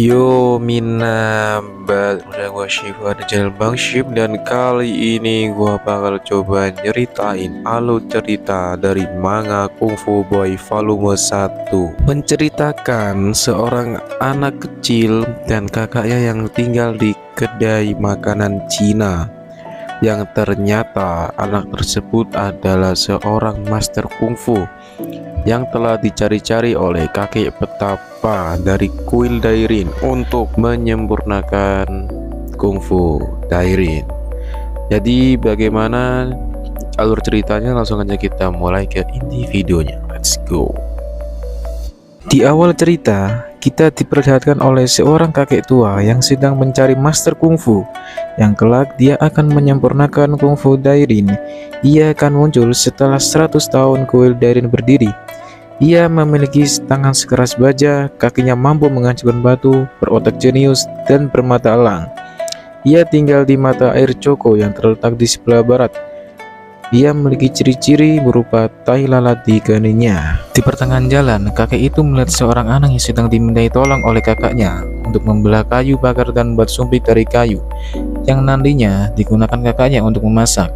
Yo Mina, udah gua Shiva di channel Bang Ship, dan kali ini gua bakal coba nyeritain alur cerita dari manga Kung Fu Boy volume 1, menceritakan seorang anak kecil dan kakaknya yang tinggal di kedai makanan Cina, yang ternyata anak tersebut adalah seorang master kungfu yang telah dicari-cari oleh kakek petapa dari kuil Dairin untuk menyempurnakan kungfu Dairin. Jadi bagaimana alur ceritanya? Langsung aja kita mulai ke inti videonya. Let's go. Di awal cerita, kita diperlihatkan oleh seorang kakek tua yang sedang mencari master kungfu yang kelak dia akan menyempurnakan kungfu Dairin. Ia akan muncul setelah 100 tahun kuil Dairin berdiri. Ia memiliki tangan sekeras baja, kakinya mampu menghancurkan batu, berotak jenius, dan bermata elang. Ia tinggal di mata air Choco yang terletak di sebelah barat. Ia memiliki ciri-ciri berupa tai lalat di keningnya. Di pertengahan jalan, kakek itu melihat seorang anak yang sedang dimintai tolong oleh kakaknya untuk membelah kayu bakar dan membuat sumpit dari kayu yang nantinya digunakan kakaknya untuk memasak.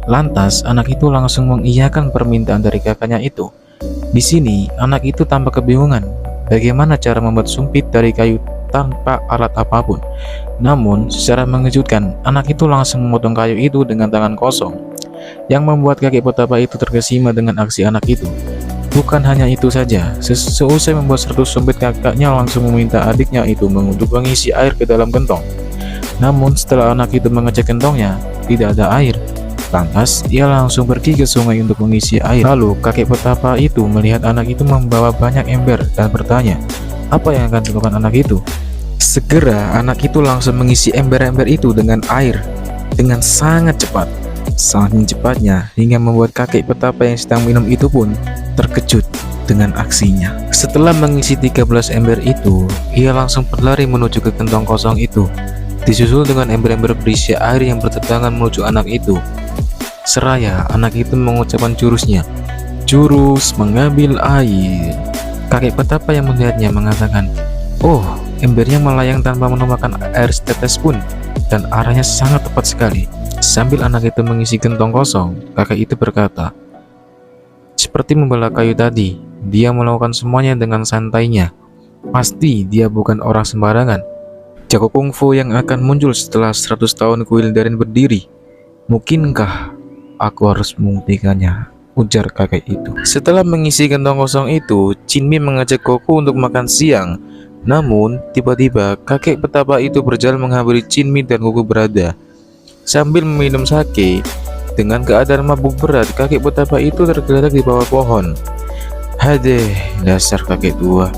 Lantas, anak itu langsung mengiyakan permintaan dari kakaknya itu. Di sini, anak itu tampak kebingungan bagaimana cara membuat sumpit dari kayu tanpa alat apapun. Namun, secara mengejutkan, anak itu langsung memotong kayu itu dengan tangan kosong, yang membuat kakek petapa itu terkesima dengan aksi anak itu. Bukan hanya itu saja, seusai membuat 100 sumpit, kakaknya langsung meminta adiknya itu untuk mengisi air ke dalam gentong. Namun, setelah anak itu mengecek gentongnya, tidak ada air. Lantas, ia langsung pergi ke sungai untuk mengisi air. Lalu, kakek petapa itu melihat anak itu membawa banyak ember dan bertanya, apa yang akan dilakukan anak itu? Segera, anak itu langsung mengisi ember-ember itu dengan air dengan sangat cepat. Saking cepatnya, hingga membuat kakek petapa yang sedang minum itu pun terkejut dengan aksinya. Setelah mengisi 13 ember itu, ia langsung berlari menuju ke gentong kosong itu, disusul dengan ember-ember berisi air yang berdatangan menuju anak itu. Seraya anak itu mengucapkan jurusnya, jurus mengambil air. Kakek petapa yang melihatnya mengatakan, oh, embernya melayang tanpa menumpahkan air setetes pun, dan arahnya sangat tepat sekali. Sambil anak itu mengisi gentong kosong, kakek itu berkata, seperti membelah kayu tadi, dia melakukan semuanya dengan santainya. Pasti dia bukan orang sembarangan, jago kungfu yang akan muncul setelah 100 tahun kuil Dairin berdiri. Mungkinkah aku harus membuktikannya, ujar kakek itu. Setelah mengisi gentong kosong itu, Jinmi mengajak Goku untuk makan siang. Namun, tiba-tiba kakek petapa itu berjalan menghampiri Jinmi dan Goku berada sambil meminum sake. Dengan keadaan mabuk berat, kakek petapa itu tergeletak di bawah pohon. Hadeh, dasar kakek tua.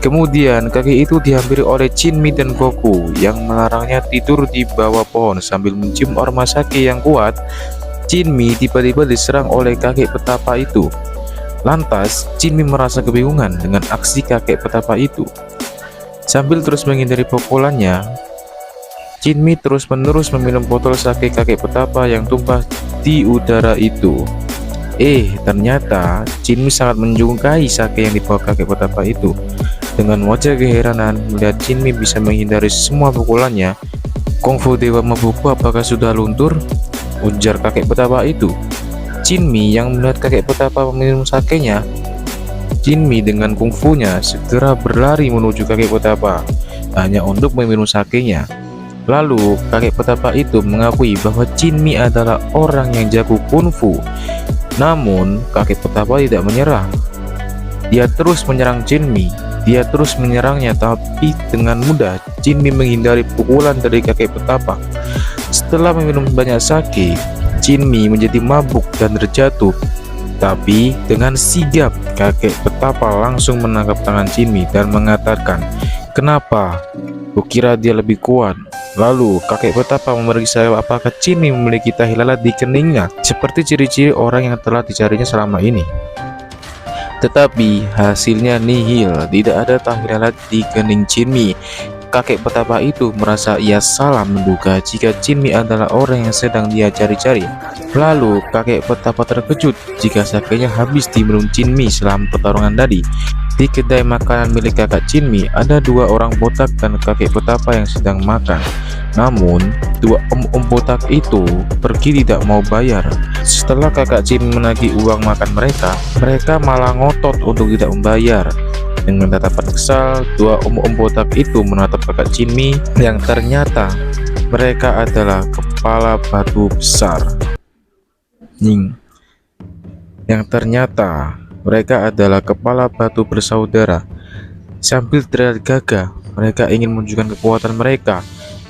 Kemudian kakek itu dihampiri oleh Jinmi dan Goku yang melarangnya tidur di bawah pohon sambil mencium aroma sake yang kuat. Jinmi tiba-tiba diserang oleh kakek petapa itu. Lantas, Jinmi merasa kebingungan dengan aksi kakek petapa itu. Sambil terus menghindari pukulannya, Jinmi terus-menerus meminum botol sake kakek petapa yang tumpah di udara itu. Ternyata Jinmi sangat menyukai sake yang dibawa kakek petapa itu. Dengan wajah keheranan melihat Jinmi bisa menghindari semua pukulannya, kungfu dewa mabuku apakah sudah luntur? Ujar kakek petapa itu. Jinmi yang melihat kakek petapa meminum sakenya, Jinmi dengan kungfunya segera berlari menuju kakek petapa hanya untuk meminum sakenya. Lalu kakek petapa itu mengakui bahwa Jinmi adalah orang yang jago kungfu. Namun kakek petapa tidak menyerah. Dia terus menyerang Jinmi. Dia terus menyerangnya, tapi dengan mudah Jinmi menghindari pukulan dari kakek petapa. Setelah meminum banyak sake, Jinmi menjadi mabuk dan terjatuh. Tapi dengan sigap, kakek petapa langsung menangkap tangan Jinmi dan mengatakan, kenapa? Kukira dia lebih kuat. Lalu kakek petapa memeriksa apakah Jinmi memiliki tahi lalat di keningnya, seperti ciri-ciri orang yang telah dicarinya selama ini. Tetapi hasilnya nihil, tidak ada tahi lalat di kening Jinmi. Kakek petapa itu merasa ia salah menduga jika Jinmi adalah orang yang sedang dia cari-cari. Lalu kakek petapa terkejut jika sakenya habis diminum Jinmi selama pertarungan tadi. Di kedai makanan milik kakak Jinmi ada dua orang botak dan kakek petapa yang sedang makan. Namun dua om-om botak itu pergi tidak mau bayar. Setelah kakak Jinmi menagih uang makan mereka, mereka malah ngotot untuk tidak membayar. Dengan tatapan kesal, dua om-om botak itu menatap kakak Jinmi yang ternyata mereka adalah kepala batu besar. Yang ternyata mereka adalah kepala batu bersaudara. Sambil teriak gagah, mereka ingin menunjukkan kekuatan mereka.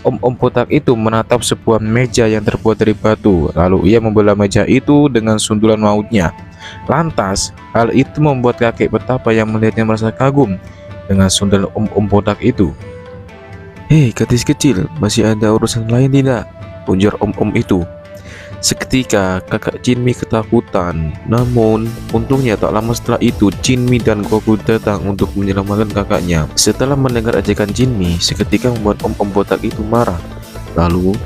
Om-om botak itu menatap sebuah meja yang terbuat dari batu. Lalu ia membelah meja itu dengan sundulan mautnya. Lantas, hal itu membuat kakek petapa yang melihatnya merasa kagum dengan sundulan om-om botak itu. "Hei gadis kecil, masih ada urusan lain tidak?" ujar om-om itu. Seketika kakak Jinmi ketakutan. Namun untungnya tak lama setelah itu Jinmi dan Goku datang untuk menyelamatkan kakaknya. Setelah mendengar ajakan Jinmi, seketika membuat om-om botak itu marah. Lalu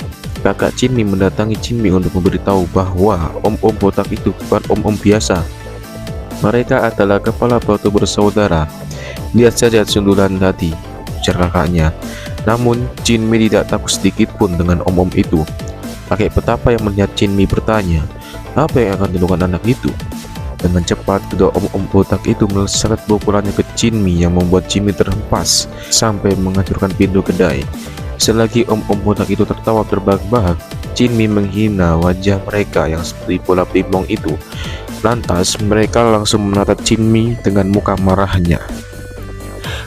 kakak Jinmi mendatangi Jinmi untuk memberitahu bahwa om-om botak itu bukan om-om biasa. Mereka adalah kepala batu bersaudara. "Lihat saja sundulan tadi," ujar kakaknya. Namun Jinmi tidak takut sedikit pun dengan om-om itu. Kakek petapa yang melihat Jinmi bertanya, "Apa yang akan dilakukan anak itu?" Dengan cepat kedua om-om botak itu melesat pukulannya ke Jinmi yang membuat Jinmi terhempas sampai menghancurkan pintu kedai. Selagi om-om botak itu tertawa terbahak-bahak, Jinmi menghina wajah mereka yang seperti bola pingpong itu. Lantas mereka langsung menatap Jinmi dengan muka marahnya.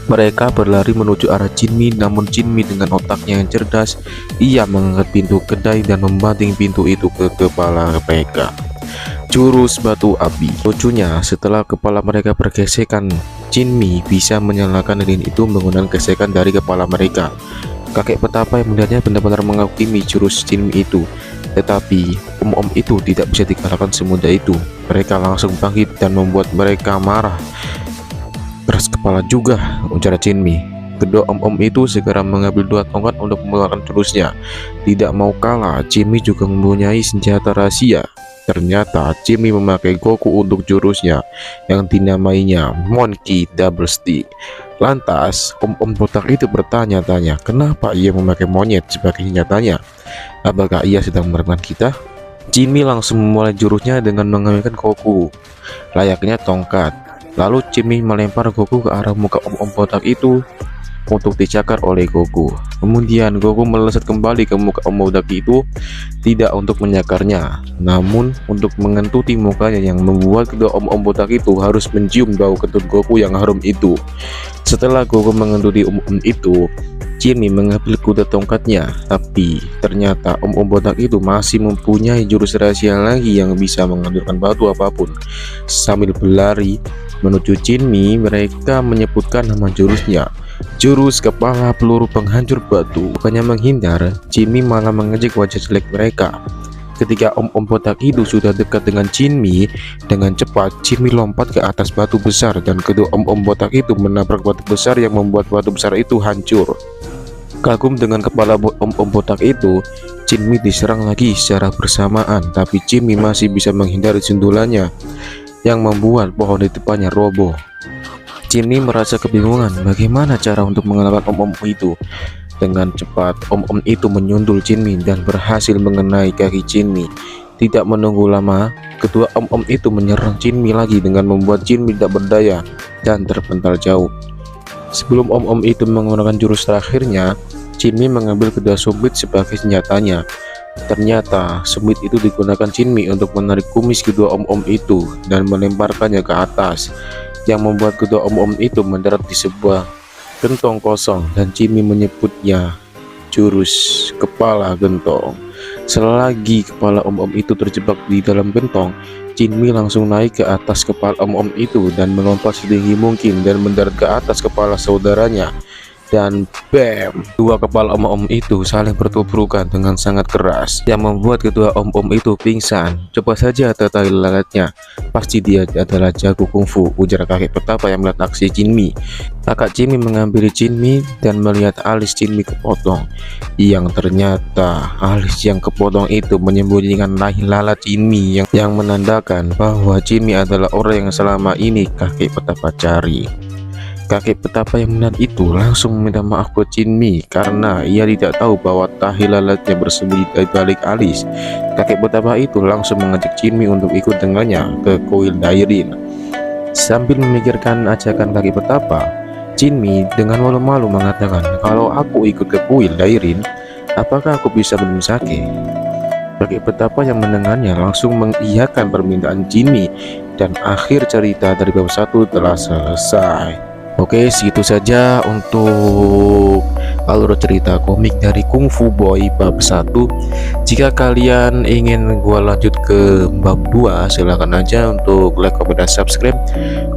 Mereka berlari menuju arah Jinmi, namun Jinmi dengan otaknya yang cerdas, ia mengangkat pintu kedai dan membanting pintu itu ke kepala mereka. Jurus batu api. Lucunya, setelah kepala mereka bergesekan, Jinmi bisa menyalakan lilin itu menggunakan gesekan dari kepala mereka. Kakek petapa yang melihatnya benar-benar mengagumi jurus Jinmi itu. Tetapi om-om itu tidak bisa dikalahkan semudah itu. Mereka langsung bangkit dan membuat mereka marah. "Keras kepala juga," ujar Jinmi. Kedua om-om itu segera mengambil dua tongkat untuk mengeluarkan jurusnya. Tidak mau kalah, Jinmi juga mempunyai senjata rahasia. Ternyata Jinmi memakai Goku untuk jurusnya yang dinamainya Monkey Double Stick. Lantas om-om botak itu bertanya-tanya kenapa ia memakai monyet sebagai senjatanya. Apakah ia sedang merebutkan kita? Jinmi langsung memulai jurusnya dengan mengambilkan Goku layaknya tongkat. Lalu Jinmi melempar Goku ke arah muka om-om botak itu untuk dicakar oleh Goku. Kemudian Goku melesat kembali ke muka om botak itu, tidak untuk menyakarnya, namun untuk mengentuti mukanya yang membuat kedua om-om botak itu harus mencium bau kentut Goku yang harum itu. Setelah Goku mengentuti om-om itu, Jinmi mengambil kuda tongkatnya, tapi ternyata om-om botak itu masih mempunyai jurus rahasia lagi yang bisa menghancurkan batu apapun. Sambil berlari menuju Jinmi, mereka menyebutkan nama jurusnya, jurus kepala peluru penghancur batu. Bukannya menghindar, Jinmi malah mengejek wajah jelek mereka. Ketika om-om botak itu sudah dekat dengan Jinmi, dengan cepat Jinmi lompat ke atas batu besar dan kedua om-om botak itu menabrak batu besar yang membuat batu besar itu hancur. Kagum dengan kepala om-om botak itu, Jinmi diserang lagi secara bersamaan, tapi Jinmi masih bisa menghindari sundulannya yang membuat pohon di depannya roboh. Jinmi merasa kebingungan bagaimana cara untuk mengalahkan om-om itu. Dengan cepat om-om itu menyundul Jinmi dan berhasil mengenai kaki Jinmi. Tidak menunggu lama, kedua om-om itu menyerang Jinmi lagi dengan membuat Jinmi tidak berdaya dan terpental jauh. Sebelum om-om itu menggunakan jurus terakhirnya, Jinmi mengambil kedua sumpit sebagai senjatanya. Ternyata sumpit itu digunakan Jinmi untuk menarik kumis kedua om-om itu dan melemparkannya ke atas, yang membuat kedua om-om itu mendarat di sebuah gentong kosong dan Jinmi menyebutnya jurus kepala gentong. Selagi kepala om-om itu terjebak di dalam gentong, Jinmi langsung naik ke atas kepala om-om itu dan melompat setinggi mungkin dan mendarat ke atas kepala saudaranya dan bam, dua kepala om-om itu saling bertubrukan dengan sangat keras yang membuat kedua om-om itu pingsan. Coba saja tetapi lalatnya, pasti dia adalah jago kungfu, ujar kakek petapa yang melihat aksi Jinmi. Kakak Jinmi mengambil Jinmi dan melihat alis Jinmi kepotong, yang ternyata alis yang kepotong itu menyembunyikan lahir lalat Jinmi yang menandakan bahwa Jinmi adalah orang yang selama ini kakek petapa cari. Kakek petapa yang melihat itu langsung meminta maaf ke Jinmi karena ia tidak tahu bahwa tahi lalatnya bersembunyi di balik alis. Kakek petapa itu langsung mengajak Jinmi untuk ikut dengannya ke kuil Dairin. Sambil memikirkan ajakan kakek petapa, Jinmi dengan malu-malu mengatakan, "Kalau aku ikut ke kuil Dairin, apakah aku bisa minum sake?" Kakek petapa yang mendengarnya langsung mengiyakan permintaan Jinmi dan akhir cerita dari bab 1 telah selesai. Oke, segitu saja untuk alur cerita komik dari Kung Fu Boy bab 1. Jika kalian ingin gua lanjut ke bab 2, silahkan aja untuk like, comment, dan subscribe.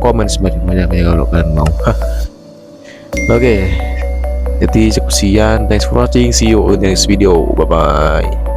Komen sebanyak-banyaknya kalau kalian mau. Oke, jadi cukup sekian. Thanks for watching. See you in the next video. Bye bye.